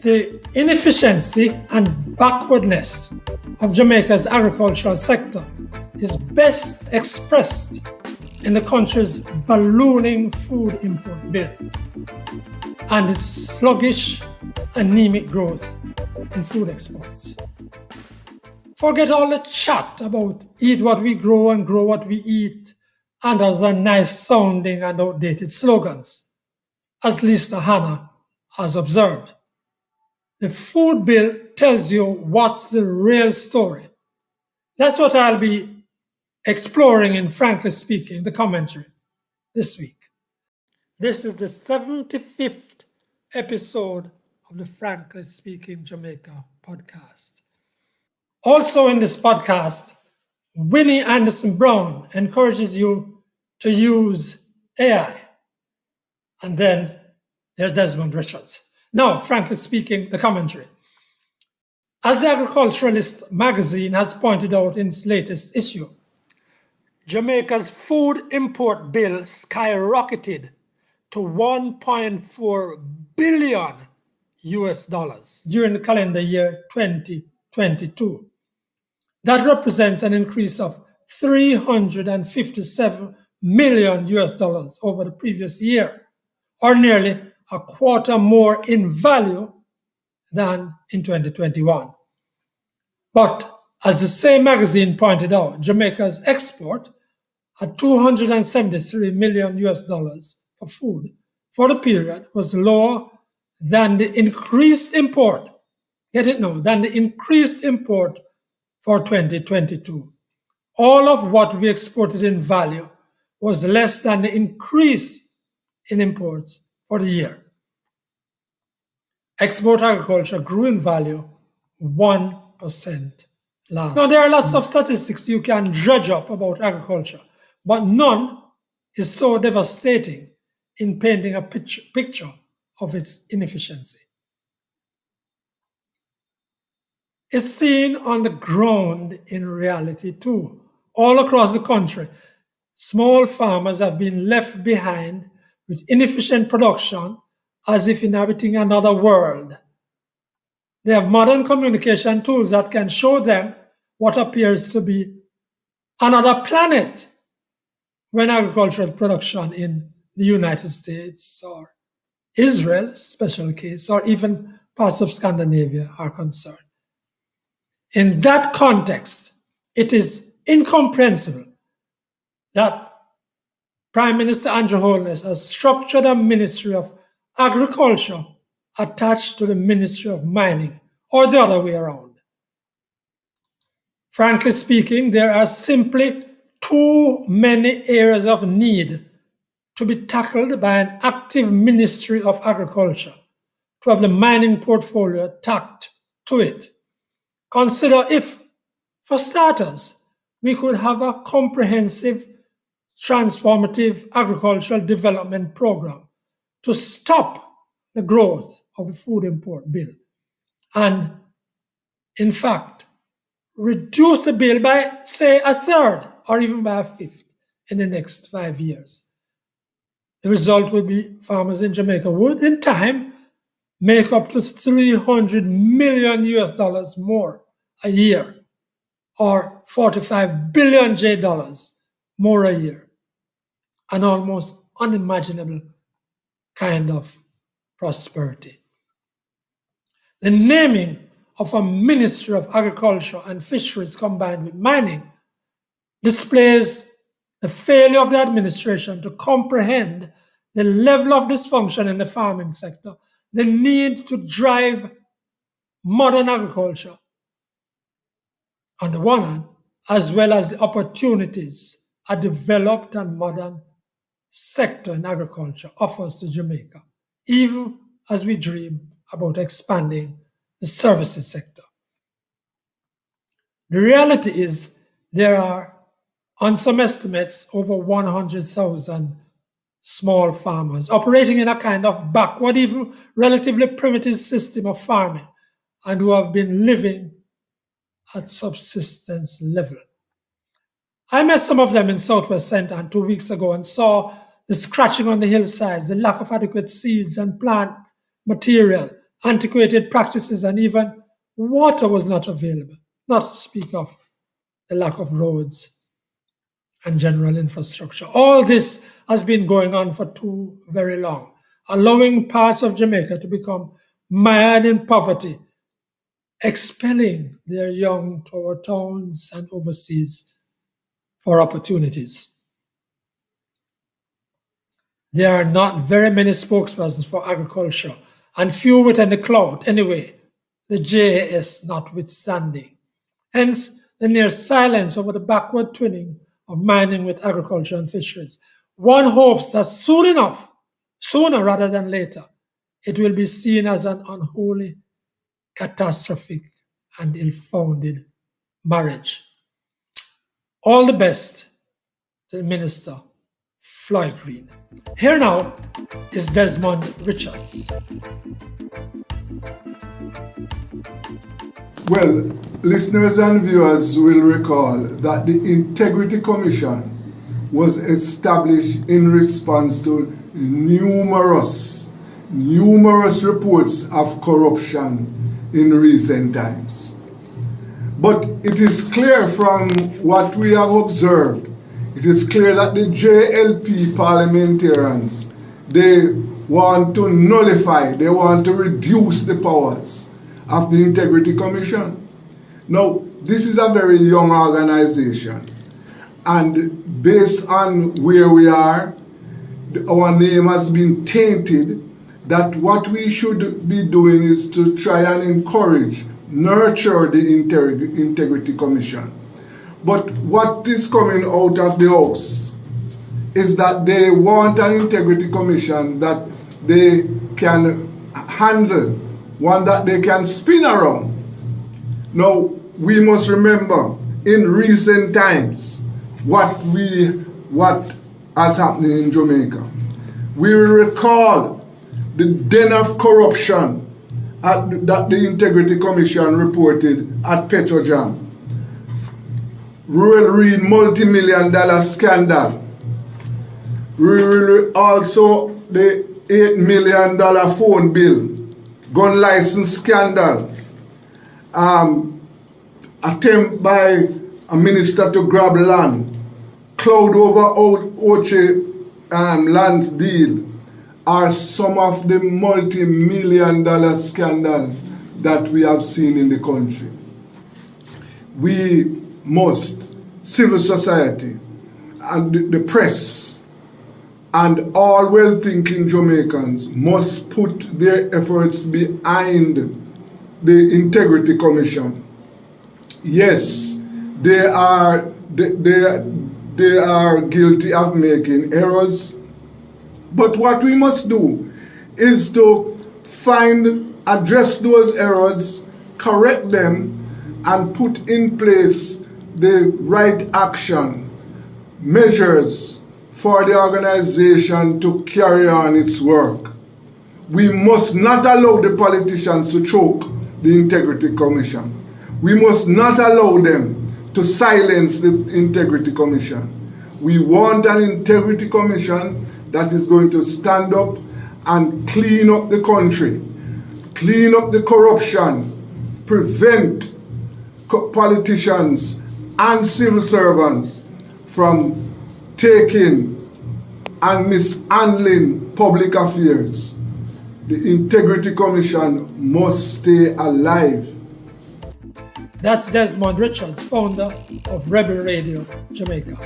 The inefficiency and backwardness of Jamaica's agricultural sector is best expressed in the country's ballooning food import bill and its sluggish, anemic growth in food exports. Forget all the chat about eat what we grow and grow what we eat and other nice sounding and outdated slogans, as Lisa Hanna has observed. The food bill tells you what's the real story. That's what I'll be exploring in Frankly Speaking, the commentary this week. This is the 75th episode of the Frankly Speaking Jamaica podcast. Also in this podcast, Winnie Anderson Brown encourages you to use AI. And then there's Desmond Richards. Now, Frankly Speaking, the commentary. As the Agriculturalist magazine has pointed out in its latest issue, Jamaica's food import bill skyrocketed to $1.4 billion during the calendar year 2022. That represents an increase of $357 million over the previous year, or nearly a quarter more in value than in 2021. But as the same magazine pointed out, Jamaica's export at $273 million for food for the period was lower than the increased import. Get it now? Than the increased import for 2022. All of what we exported in value was less than the increase in imports for the year. Export agriculture grew in value 1% last. Now, there are lots of statistics you can dredge up about agriculture, but none is so devastating in painting a picture of its inefficiency. It's seen on the ground in reality too. All across the country, small farmers have been left behind with inefficient production as if inhabiting another world. They have modern communication tools that can show them what appears to be another planet when agricultural production in the United States or Israel, special case, or even parts of Scandinavia are concerned. In that context, it is incomprehensible that Prime Minister Andrew Holness has structured a Ministry of Agriculture attached to the Ministry of Mining, or the other way around. Frankly speaking, there are simply too many areas of need to be tackled by an active Ministry of Agriculture to have the mining portfolio tacked to it. Consider if, for starters, we could have a comprehensive, transformative agricultural development program to stop the growth of the food import bill and, in fact, reduce the bill by, say, a third or even by a fifth in the next 5 years. The result would be farmers in Jamaica would, in time, make up to $300 million more a year, or $45 billion more a year, an almost unimaginable kind of prosperity. The naming of a Ministry of Agriculture and Fisheries combined with mining displays the failure of the administration to comprehend the level of dysfunction in the farming sector, the need to drive modern agriculture on the one hand, as well as the opportunities a developed and modern sector in agriculture offers to Jamaica, even as we dream about expanding the services sector. The reality is there are, on some estimates, over 100,000 small farmers operating in a kind of backward, even relatively primitive system of farming, and who have been living at subsistence level. I met some of them in Southwest Centre 2 weeks ago and saw the scratching on the hillsides, the lack of adequate seeds and plant material, antiquated practices, and even water was not available, not to speak of the lack of roads and general infrastructure. All this has been going on for too very long, allowing parts of Jamaica to become mired in poverty, expelling their young to our towns and overseas for opportunities. There are not very many spokespersons for agriculture, and few within the clout anyway, the JAS notwithstanding. Hence, the near silence over the backward twinning of mining with agriculture and fisheries. One hopes that soon enough, sooner rather than later, it will be seen as an unholy, catastrophic, and ill-founded marriage. All the best to the Minister Floyd Green. Here now is Desmond Richards. Well, listeners and viewers will recall that the Integrity Commission was established in response to numerous reports of corruption in recent times. But it is clear from what we have observed, it is clear that the JLP parliamentarians, they want to nullify, they want to reduce the powers of the Integrity Commission. Now, this is a very young organization, and based on where we are, our name has been tainted, that what we should be doing is to try and encourage, nurture the Integrity Commission. But what is coming out of the House is that they want an Integrity Commission that they can handle, one that they can spin around. Now, we must remember in recent times what has happened in Jamaica. We will recall the den of corruption that the Integrity Commission reported at Petrojam. Rural Reed multi-million-dollar scandal. We will also the $8 million phone bill, gun license scandal, attempt by a minister to grab land, cloud over Oche land deal, are some of the multi-million-dollar scandal that we have seen in the country. We must, civil society and the press and all well-thinking Jamaicans must put their efforts behind the Integrity Commission. Yes, they are guilty of making errors, but what we must do is to address those errors, correct them, and put in place the right action, measures for the organization to carry on its work. We must not allow the politicians to choke the Integrity Commission. We must not allow them to silence the Integrity Commission. We want an Integrity Commission that is going to stand up and clean up the country, clean up the corruption, prevent politicians and civil servants from taking and mishandling public affairs. The Integrity Commission must stay alive. That's Desmond Richards, founder of Rebel Radio Jamaica.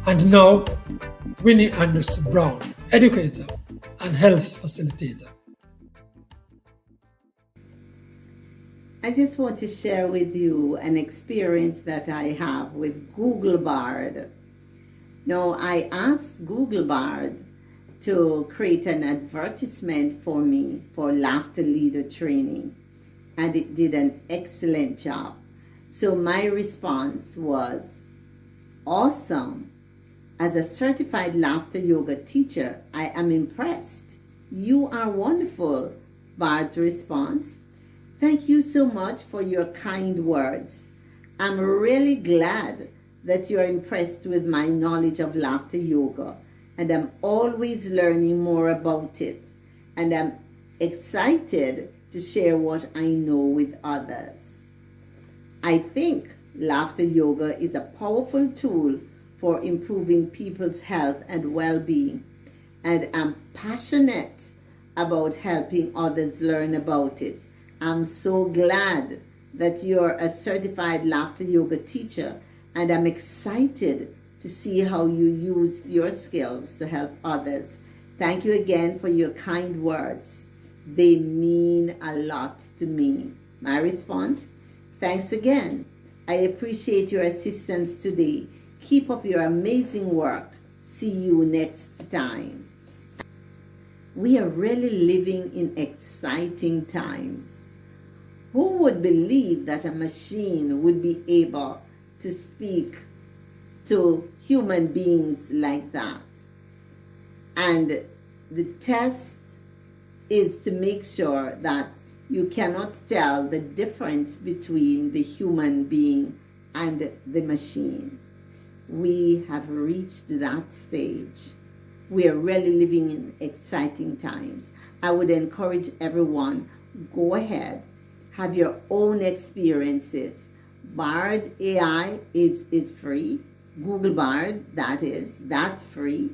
And now, Winnie Anderson Brown, educator and health facilitator. I just want to share with you an experience that I have with Google Bard. Now, I asked Google Bard to create an advertisement for me for laughter leader training, and it did an excellent job. So my response was, awesome. As a certified laughter yoga teacher, I am impressed. You are wonderful. Bard's response, thank you so much for your kind words. I'm really glad that you're impressed with my knowledge of laughter yoga, and I'm always learning more about it. and I'm excited to share what I know with others. I think laughter yoga is a powerful tool for improving people's health and well-being, and I'm passionate about helping others learn about it. I'm so glad that you're a certified laughter yoga teacher, and I'm excited to see how you use your skills to help others. Thank you again for your kind words. They mean a lot to me. My response: thanks again. I appreciate your assistance today. Keep up your amazing work. See you next time. We are really living in exciting times. Who would believe that a machine would be able to speak to human beings like that? And the test is to make sure that you cannot tell the difference between the human being and the machine. We have reached that stage. We are really living in exciting times. I would encourage everyone, go ahead, have your own experiences. Bard AI is free. Google Bard, that's free.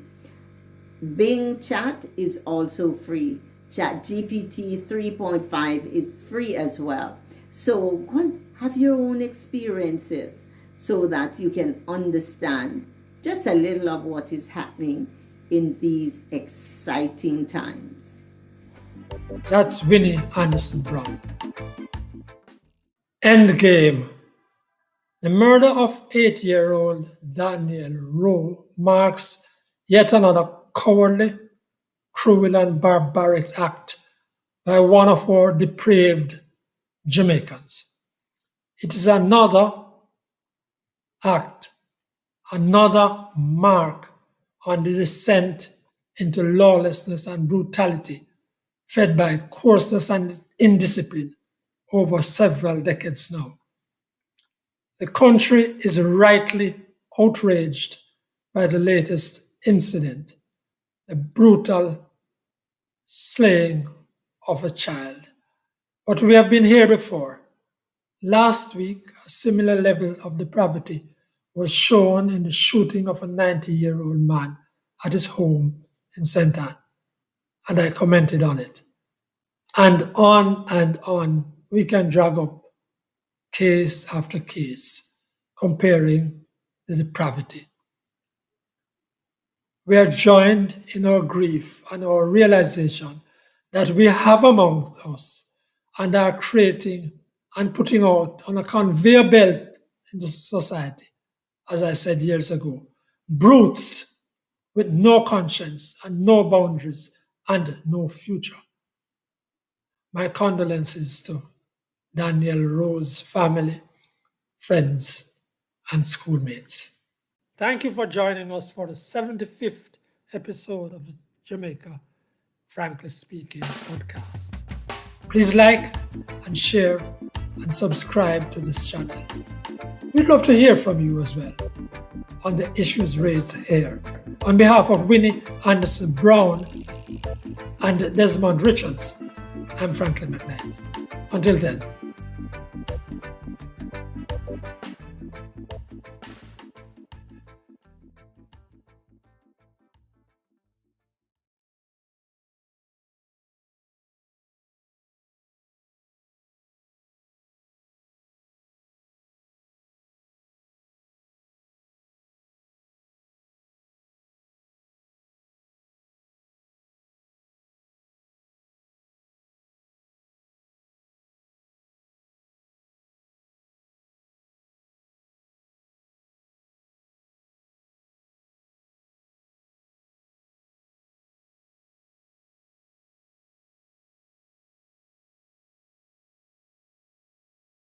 Bing Chat is also free. Chat GPT 3.5 is free as well. So go and have your own experiences so that you can understand just a little of what is happening in these exciting times. That's Winnie Anderson Brown. Endgame. The murder of 8-year-old Danielle Rowe marks yet another cowardly, cruel and barbaric act by one of our depraved Jamaicans. It is another act, another mark on the descent into lawlessness and brutality fed by coarseness and indiscipline over several decades now. The country is rightly outraged by the latest incident, the brutal slaying of a child. But we have been here before. Last week, a similar level of depravity was shown in the shooting of a 90-year-old man at his home in St. Anne, and I commented on it. And on we can drag up case after case, comparing the depravity. We are joined in our grief and our realization that we have among us and are creating and putting out on a conveyor belt into society, as I said years ago, brutes with no conscience and no boundaries and no future. My condolences to Danielle Rowe's family, friends, and schoolmates. Thank you for joining us for the 75th episode of the Jamaica Frankly Speaking podcast. Please like and share and subscribe to this channel. We'd love to hear from you as well on the issues raised here. On behalf of Winnie Anderson Brown and Desmond Richards, I'm Franklin McKnight. Until then,